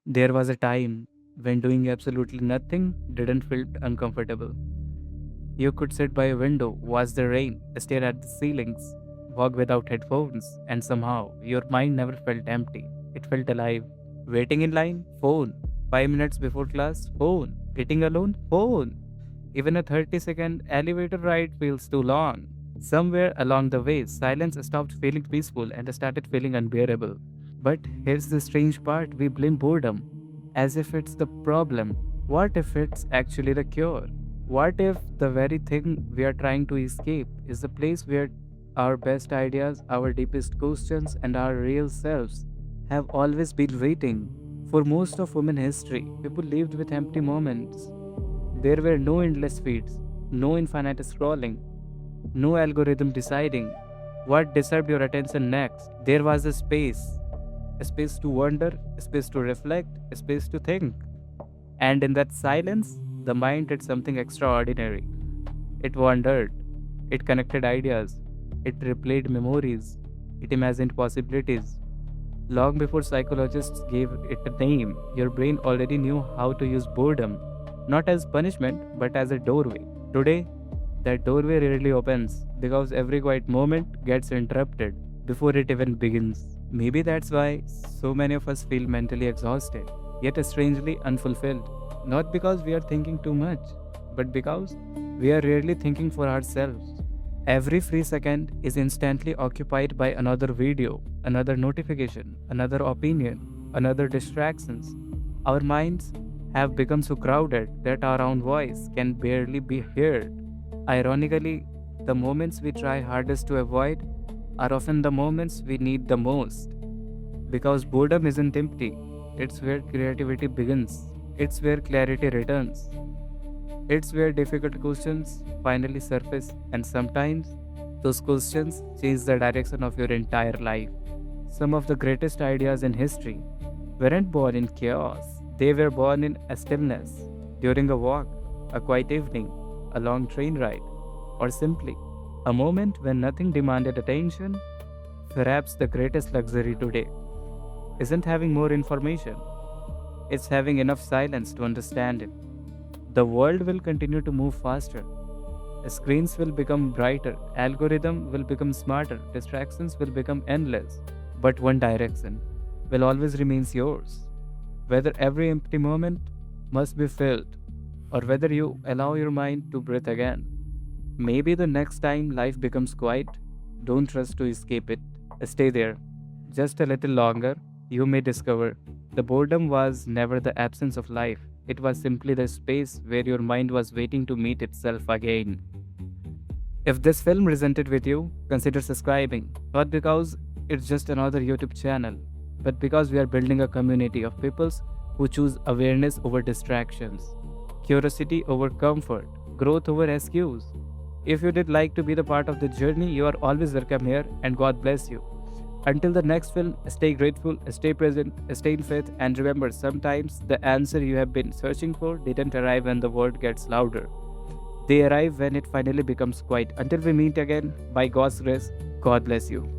There was a time when doing absolutely nothing didn't feel uncomfortable. You could sit by a window, watch the rain, stare at the ceilings, walk without headphones, and somehow your mind never felt empty. It felt alive. Waiting in line? Phone. 5 minutes before class? Phone. Eating alone? Phone. Even a 30-second elevator ride feels too long. Somewhere along the way, silence stopped feeling peaceful and started feeling unbearable. But here's the strange part, we blame boredom as if it's the problem. What if it's actually the cure? What if the very thing we are trying to escape is the place where our best ideas, our deepest questions, and our real selves have always been waiting? For most of human history, people lived with empty moments. There were no endless feeds, no infinite scrolling, no algorithm deciding what deserved your attention next. There was a space to wonder, a space to reflect, a space to think. And in that silence, the mind did something extraordinary. It wandered, it connected ideas, it replayed memories, it imagined possibilities. Long before psychologists gave it a name, your brain already knew how to use boredom, not as punishment, but as a doorway. Today, that doorway rarely opens because every quiet moment gets interrupted before it even begins. Maybe that's why so many of us feel mentally exhausted, yet strangely unfulfilled. Not because we are thinking too much, but because we are rarely thinking for ourselves. Every free second is instantly occupied by another video, another notification, another opinion, another distractions. Our minds have become so crowded that our own voice can barely be heard. Ironically, the moments we try hardest to avoid are often the moments we need the most. Because boredom isn't empty, it's where creativity begins, it's where clarity returns, it's where difficult questions finally surface, and sometimes those questions change the direction of your entire life. Some of the greatest ideas in history weren't born in chaos, they were born in a stillness, during a walk, a quiet evening, a long train ride, or simply a moment when nothing demanded attention. Perhaps the greatest luxury today isn't having more information, it's having enough silence to understand it. The world will continue to move faster. Screens will become brighter, algorithm will become smarter, distractions will become endless. But one direction will always remains yours. Whether every empty moment must be filled, or whether you allow your mind to breathe again. Maybe the next time life becomes quiet, don't rush to escape it. Stay there. Just a little longer, you may discover the boredom was never the absence of life. It was simply the space where your mind was waiting to meet itself again. If this film resonated with you, consider subscribing. Not because it's just another YouTube channel, but because we are building a community of peoples who choose awareness over distractions, curiosity over comfort, growth over excuse. If you did like to be the part of the journey, you are always welcome here, and God bless you. Until the next film, stay grateful, stay present, stay in faith, and remember sometimes the answer you have been searching for didn't arrive when the world gets louder. They arrive when it finally becomes quiet. Until we meet again, by God's grace, God bless you.